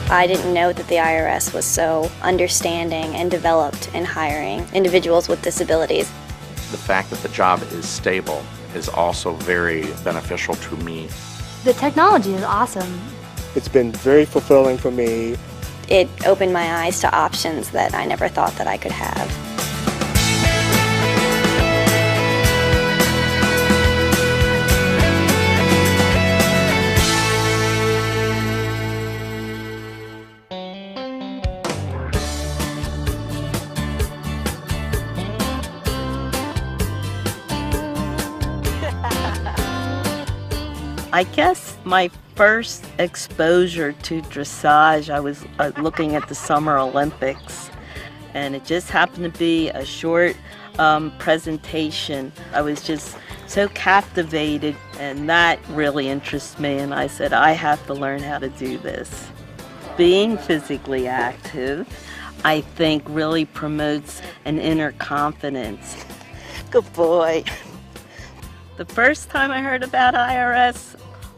I didn't know that the IRS was so understanding and developed in hiring individuals with disabilities. The fact that the job is stable is also very beneficial to me. The technology is awesome. It's been very fulfilling for me. It opened my eyes to options that I never thought that I could have. I guess my first exposure to dressage, I was looking at the Summer Olympics, and it just happened to be a short presentation. I was just so captivated, and that really interests me, and I said, I have to learn how to do this. Being physically active, I think, really promotes an inner confidence. Good boy. The first time I heard about IRS,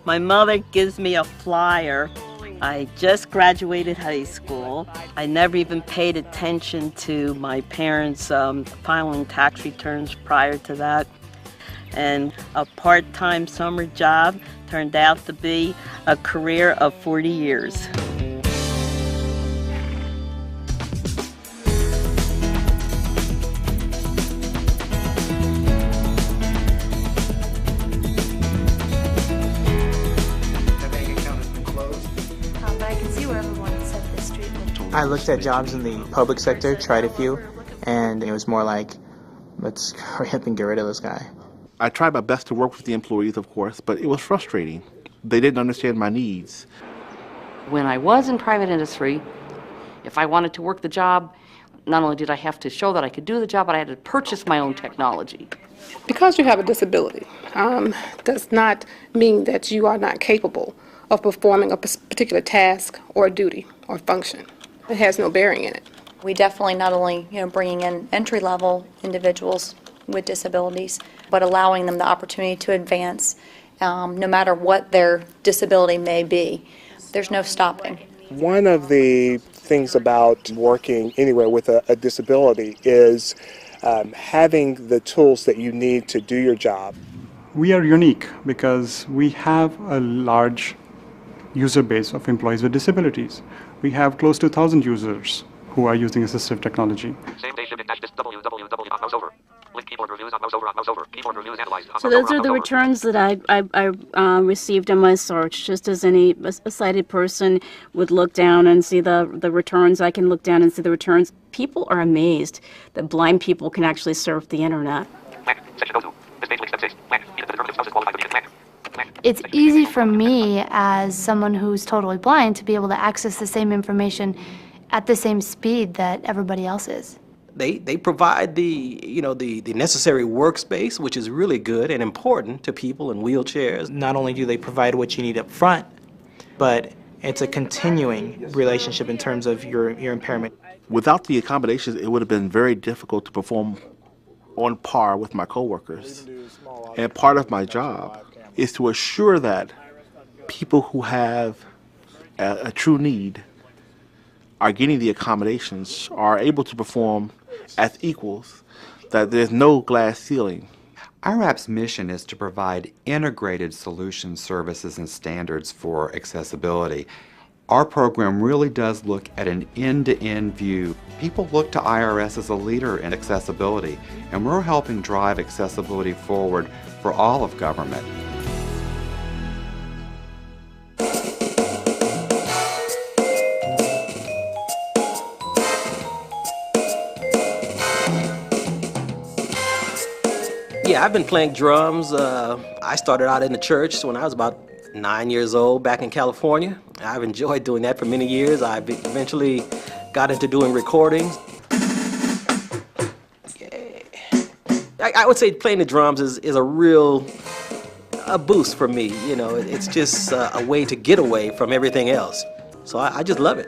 my mother gives me a flyer. I just graduated high school. I never even paid attention to my parents filing tax returns prior to that. And a part-time summer job turned out to be a career of 40 years. I looked at jobs in the public sector, tried a few, and it was more like, let's hurry up and get rid of this guy. I tried my best to work with the employees, of course, but it was frustrating. They didn't understand my needs. When I was in private industry, if I wanted to work the job, not only did I have to show that I could do the job, but I had to purchase my own technology. Because you have a disability does not mean that you are not capable of performing a particular task or duty or function. It has no bearing in it. We definitely not only bringing in entry-level individuals with disabilities, but allowing them the opportunity to advance no matter what their disability may be. There's no stopping. One of the things about working anywhere with a disability is having the tools that you need to do your job. We are unique because we have a large user base of employees with disabilities. We have close to 1,000 users who are using assistive technology. So those are the returns that I received in my search, just as a sighted person would look down and see the returns. I can look down and see the returns. People are amazed that blind people can actually surf the internet. It's easy for me as someone who's totally blind to be able to access the same information at the same speed that everybody else is. They provide the necessary workspace, which is really good and important to people in wheelchairs. Not only do they provide what you need up front, but it's a continuing relationship in terms of your impairment. Without the accommodations, it would have been very difficult to perform on par with my coworkers. And part of my job is to assure that people who have a true need are getting the accommodations, are able to perform as equals, that there's no glass ceiling. IRAP's mission is to provide integrated solutions, services, and standards for accessibility. Our program really does look at an end-to-end view. People look to IRS as a leader in accessibility, and we're helping drive accessibility forward for all of government. Yeah, I've been playing drums. I started out in the church when I was about 9 years old back in California. I've enjoyed doing that for many years. I eventually got into doing recordings. Yeah. I would say playing the drums is a real boost for me. You know, it's just a way to get away from everything else. So I just love it.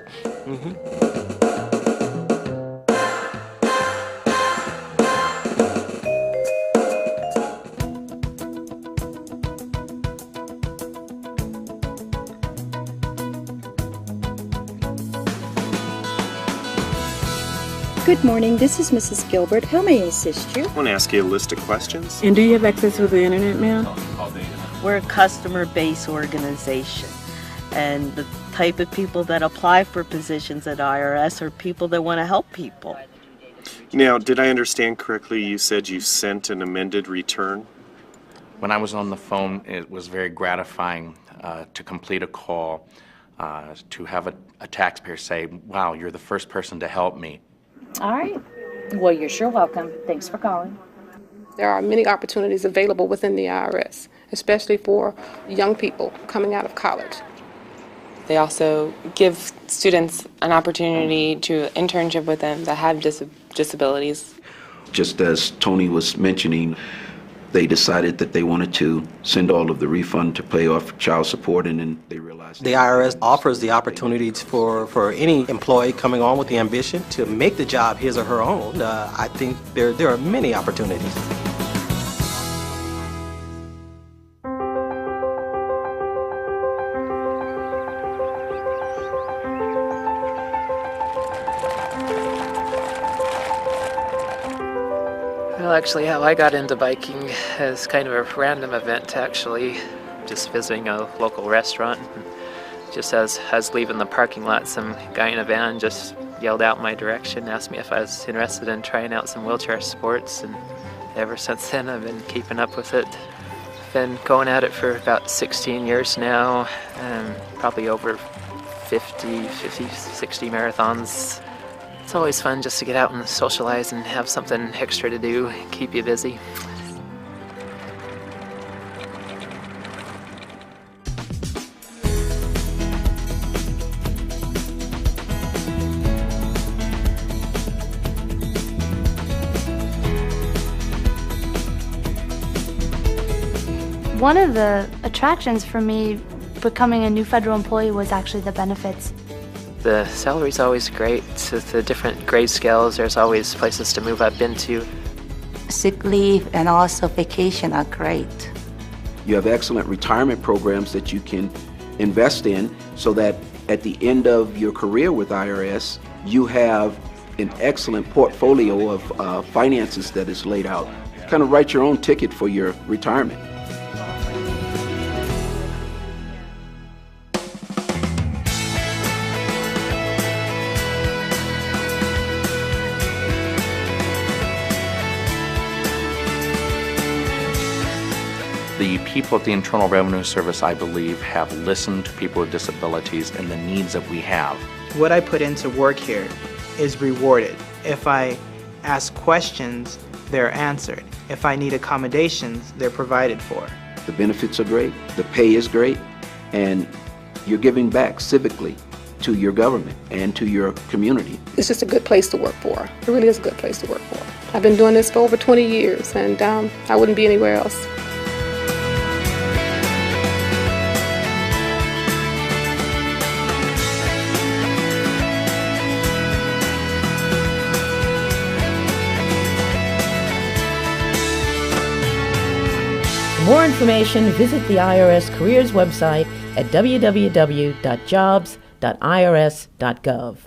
Good morning, this is Mrs. Gilbert. How may I assist you? I want to ask you a list of questions. And do you have access to the internet, ma'am? We're a customer-based organization, and the type of people that apply for positions at IRS are people that want to help people. Now, did I understand correctly, you said you sent an amended return? When I was on the phone, it was very gratifying to complete a call, to have a taxpayer say, wow, you're the first person to help me. All right. Well, you're sure welcome. Thanks for calling. There are many opportunities available within the IRS, especially for young people coming out of college. They also give students an opportunity to internship with them that have disabilities. Just as Tony was mentioning, they decided that they wanted to send all of the refund to pay off child support, and then they realized The IRS offers the opportunities for any employee coming on with the ambition to make the job his or her own. I think there are many opportunities. Well, actually, how I got into biking is kind of a random event, actually. Just visiting a local restaurant. Just as I was leaving the parking lot, some guy in a van just yelled out my direction, asked me if I was interested in trying out some wheelchair sports, and ever since then I've been keeping up with it. Been going at it for about 16 years now, and probably over 50, 60 marathons. It's always fun just to get out and socialize and have something extra to do, keep you busy. One of the attractions for me becoming a new federal employee was actually the benefits. The salary's always great. With the different grade scales, there's always places to move up into. Sick leave and also vacation are great. you have excellent retirement programs that you can invest in so that at the end of your career with IRS, you have an excellent portfolio of finances that is laid out. Kind of write your own ticket for your retirement. The people at the Internal Revenue Service, I believe, have listened to people with disabilities and the needs that we have. What I put into work here is rewarded. If I ask questions, they're answered. If I need accommodations, they're provided for. The benefits are great, the pay is great, and you're giving back civically to your government and to your community. It's just a good place to work for. It really is a good place to work for. I've been doing this for over 20 years, and I wouldn't be anywhere else. For more information, visit the IRS Careers website at www.jobs.irs.gov.